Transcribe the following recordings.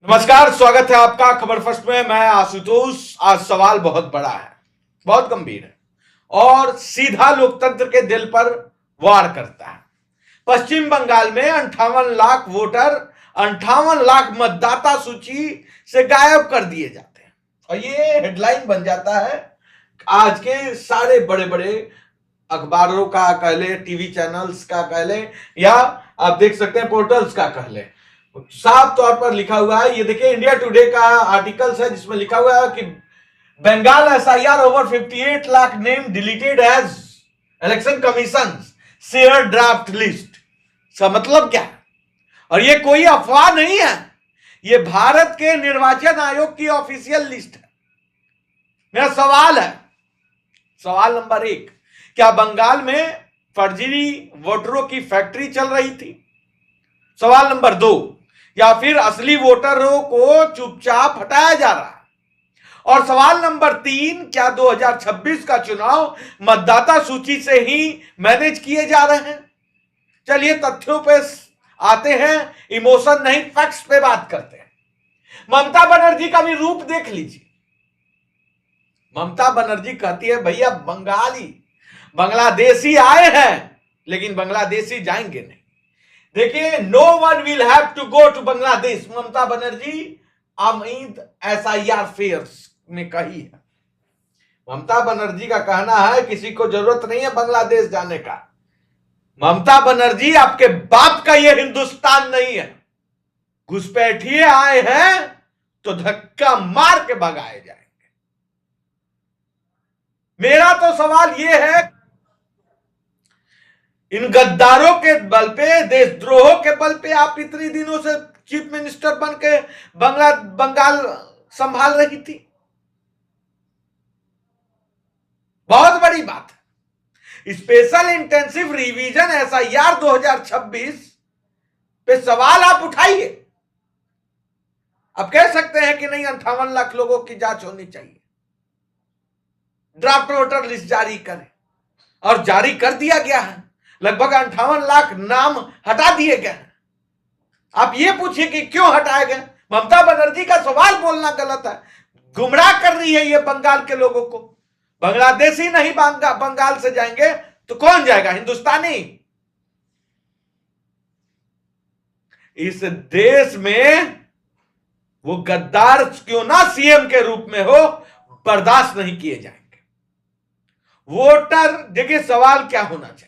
नमस्कार, स्वागत है आपका खबर फर्स्ट में। मैं आशुतोष। आज सवाल बहुत बड़ा है, बहुत गंभीर है और सीधा लोकतंत्र के दिल पर वार करता है। पश्चिम बंगाल में 58 लाख वोटर 58 लाख मतदाता सूची से गायब कर दिए जाते हैं और ये हेडलाइन बन जाता है आज के सारे बड़े बड़े अखबारों का कह ले, टीवी चैनल्स का कह ले, या आप देख सकते हैं पोर्टल्स का कह ले। साफ तौर पर लिखा हुआ है, ये देखिए इंडिया टुडे का आर्टिकल्स है जिसमें लिखा हुआ है कि Bengal SIR over 58 lakh name deleted as election commission share draft list. इसका मतलब क्या है? और ये कोई अफवाह नहीं है, ये भारत के निर्वाचन आयोग की ऑफिशियल लिस्ट है। मेरा सवाल है, सवाल नंबर 1, क्या बंगाल में फर्जी वोटरों की फैक्ट्री चल रही थी? सवाल नंबर 2, या फिर असली वोटरों को चुपचाप हटाया जा रहा है? और सवाल नंबर 3, क्या 2026 का चुनाव मतदाता सूची से ही मैनेज किए जा रहे हैं? चलिए तथ्यों पे आते हैं, इमोशन नहीं फैक्ट्स पे बात करते हैं। ममता बनर्जी का भी रूप देख लीजिए। ममता बनर्जी कहती है भैया बांग्लादेशी आए हैं लेकिन बांग्लादेशी जाएंगे नहीं। देखिए, no one will have to go to Bangladesh, Mamata Banerjee Amit SIR फेयर्स में कही है। ममता बनर्जी का कहना है किसी को जरूरत नहीं है बांग्लादेश जाने का। ममता बनर्जी, आपके बाप का यह हिंदुस्तान नहीं है। घुसपैठिए आए हैं तो धक्का मार के भगाए जाएंगे। मेरा तो सवाल यह है, इन गद्दारों के बल पे, देशद्रोहों के बल पे आप इतनी दिनों से चीफ मिनिस्टर बन के बंगाल संभाल रही थी। बहुत बड़ी बात है। स्पेशल इंटेंसिव रिवीजन एसआईआर 2026 पे सवाल आप उठाइए। आप कह सकते हैं कि नहीं, 58 लाख लोगों की जांच होनी चाहिए, ड्राफ्ट वोटर लिस्ट जारी करें, और जारी कर दिया गया है। लगभग 58 लाख नाम हटा दिए गए हैं। आप ये पूछिए कि क्यों हटाए गए? ममता बनर्जी का सवाल बोलना गलत है, गुमराह कर रही है ये बंगाल के लोगों को। बांग्लादेशी नहीं बंगाल से जाएंगे तो कौन जाएगा? हिंदुस्तानी। इस देश में वो गद्दार क्यों ना सीएम के रूप में हो, बर्दाश्त नहीं किए जाएंगे। वोटर, देखिए सवाल क्या होना चाहिए,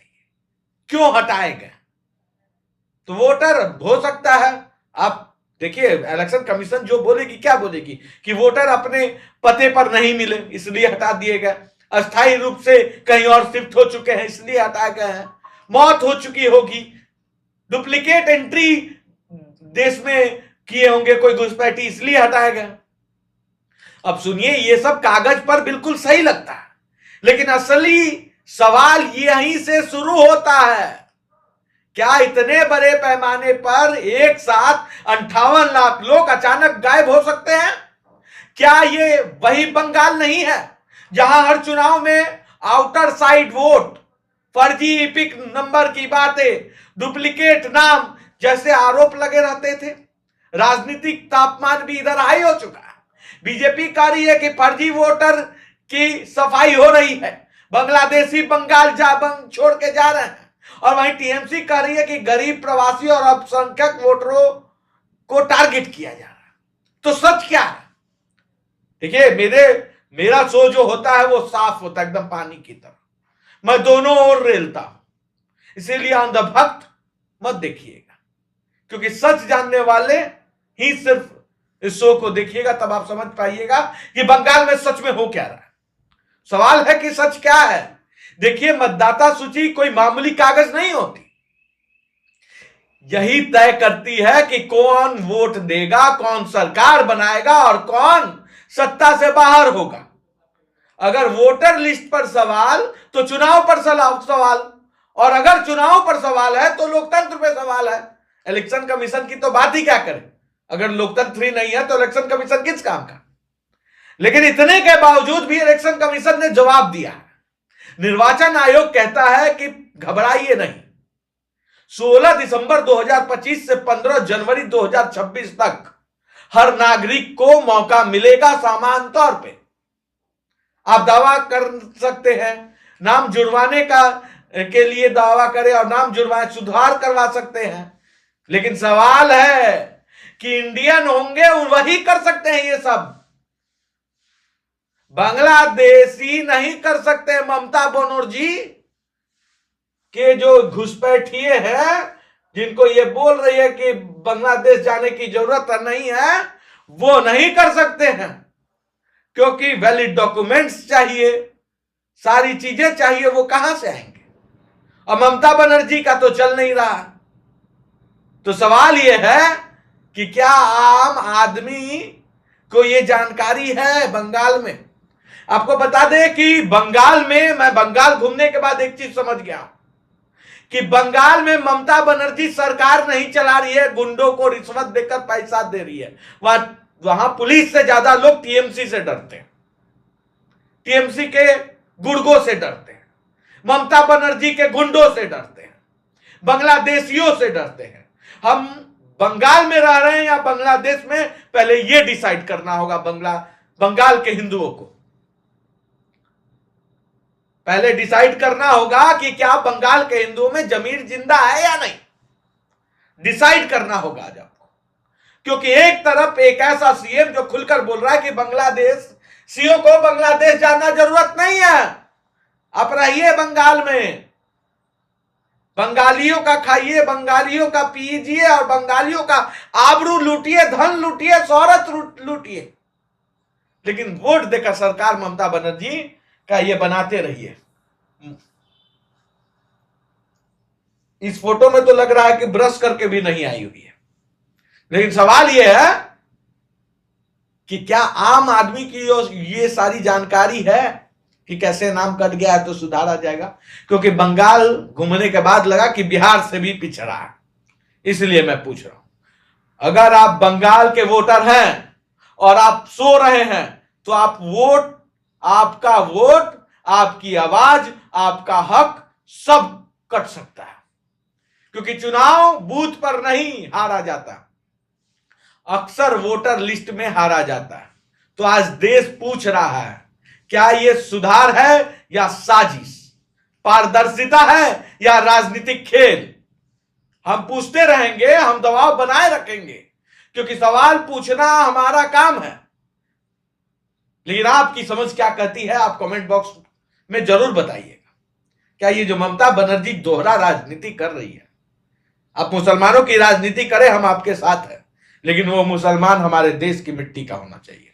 क्यों हटाए गए? तो वोटर हो सकता है, आप देखिए इलेक्शन कमीशन जो बोलेगी, क्या बोलेगी कि वोटर अपने पते पर नहीं मिले इसलिए हटा दिए गए, अस्थायी रूप से कहीं और शिफ्ट हो चुके हैं इसलिए हटाए गए हैं, मौत हो चुकी होगी, डुप्लीकेट एंट्री देश में किए होंगे कोई घुसपैठी इसलिए हटाए गए। अब सुनिए, ये सब कागज पर बिल्कुल सही लगता है, लेकिन असली सवाल यहीं से शुरू होता है। क्या इतने बड़े पैमाने पर एक साथ 58 लाख लोग अचानक गायब हो सकते हैं? क्या ये वही बंगाल नहीं है जहां हर चुनाव में आउटर साइड वोट, फर्जी इपिक नंबर की बातें, डुप्लीकेट नाम जैसे आरोप लगे रहते थे? राजनीतिक तापमान भी इधर हाई हो चुका है। बीजेपी कह रही है कि फर्जी वोटर की सफाई हो रही है, बांग्लादेशी बंगाल छोड़ के जा रहे हैं, और वहीं टीएमसी कह रही है कि गरीब, प्रवासी और अल्पसंख्यक वोटरों को टारगेट किया जा रहा है। तो सच क्या है? देखिए, मेरा सो जो होता है वो साफ होता है, एकदम पानी की तरह। मैं दोनों ओर रेलता हूं, इसीलिए अंधभक्त मत देखिएगा, क्योंकि सच जानने वाले ही सिर्फ इस शो को देखिएगा, तब आप समझ पाइएगा कि बंगाल में सच में हो क्या रहा है। सवाल है कि सच क्या है। देखिए, मतदाता सूची कोई मामूली कागज नहीं होती। यही तय करती है कि कौन वोट देगा, कौन सरकार बनाएगा और कौन सत्ता से बाहर होगा। अगर वोटर लिस्ट पर सवाल तो चुनाव पर सवाल, और अगर चुनाव पर सवाल है तो लोकतंत्र पे सवाल है। इलेक्शन कमीशन की तो बात ही क्या करें, अगर लोकतंत्र ही नहीं है तो इलेक्शन कमीशन किस काम का? लेकिन इतने के बावजूद भी इलेक्शन कमीशन ने जवाब दिया है। निर्वाचन आयोग कहता है कि घबराइए नहीं, 16 दिसंबर 2025 से 15 जनवरी 2026 तक हर नागरिक को मौका मिलेगा समान तौर पे। आप दावा कर सकते हैं, नाम जुड़वाने का के लिए दावा करें और नाम जुड़वाए सुधार करवा सकते हैं, लेकिन सवाल है कि इंडियन होंगे वही कर सकते हैं ये सब, बांग्लादेशी नहीं कर सकते। ममता बनर्जी के जो घुसपैठिए हैं, जिनको ये बोल रही है कि बांग्लादेश जाने की जरूरत नहीं है, वो नहीं कर सकते हैं, क्योंकि वैलिड डॉक्यूमेंट्स चाहिए, सारी चीजें चाहिए, वो कहां से आएंगे? और ममता बनर्जी का तो चल नहीं रहा। तो सवाल यह है कि क्या आम आदमी को यह जानकारी है? बंगाल में आपको बता दें कि बंगाल में, मैं बंगाल घूमने के बाद एक चीज समझ गया कि बंगाल में ममता बनर्जी सरकार नहीं चला रही है, गुंडों को रिश्वत देकर पैसा दे रही है। वहां पुलिस से ज्यादा लोग टीएमसी से डरते हैं, टीएमसी के गुर्गों से डरते हैं, ममता बनर्जी के गुंडों से डरते हैं, बांग्लादेशियों से डरते हैं। हम बंगाल में रह रहे हैं या बांग्लादेश में, पहले यह डिसाइड करना होगा बंगाल के हिंदुओं को। पहले डिसाइड करना होगा कि क्या बंगाल के हिंदुओं में जमीर जिंदा है या नहीं, डिसाइड करना होगा आज आपको। क्योंकि एक तरफ एक ऐसा सीएम जो खुलकर बोल रहा है कि बांग्लादेशियों को बांग्लादेश जाना जरूरत नहीं है, आप रहिए बंगाल में, बंगालियों का खाइए, बंगालियों का पीजिए और बंगालियों का आबरू लूटिए, धन लूटिए, शोहरत लूटिए, लेकिन वोट देकर सरकार ममता बनर्जी का ये बनाते रहिए। इस फोटो में तो लग रहा है कि ब्रश करके भी नहीं आई हुई है, लेकिन सवाल यह है कि क्या आम आदमी की ये सारी जानकारी है कि कैसे नाम कट गया है तो सुधार आ जाएगा? क्योंकि बंगाल घूमने के बाद लगा कि बिहार से भी पिछड़ा है, इसलिए मैं पूछ रहा हूं। अगर आप बंगाल के वोटर हैं और आप सो रहे हैं, तो आप वोट, आपका वोट, आपकी आवाज, आपका हक सब कट सकता है, क्योंकि चुनाव बूथ पर नहीं हारा जाता, अक्सर वोटर लिस्ट में हारा जाता है। तो आज देश पूछ रहा है, क्या यह सुधार है या साजिश, पारदर्शिता है या राजनीतिक खेल? हम पूछते रहेंगे, हम दबाव बनाए रखेंगे, क्योंकि सवाल पूछना हमारा काम है। लेकिन आपकी समझ क्या कहती है, आप कमेंट बॉक्स में जरूर बताइएगा। क्या ये जो ममता बनर्जी दोहरा राजनीति कर रही है, आप मुसलमानों की राजनीति करें, हम आपके साथ हैं, लेकिन वो मुसलमान हमारे देश की मिट्टी का होना चाहिए,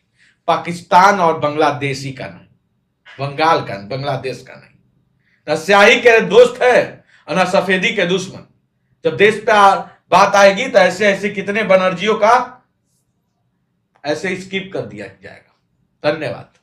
पाकिस्तान और बांग्लादेशी का नहीं, बंगाल का, बांग्लादेश का नहीं। न स्याही के दोस्त है और न सफेदी के दुश्मन। जब देश पे बात आएगी तो ऐसे ऐसे कितने बनर्जियों का ऐसे स्किप कर दिया जाएगा। धन्यवाद।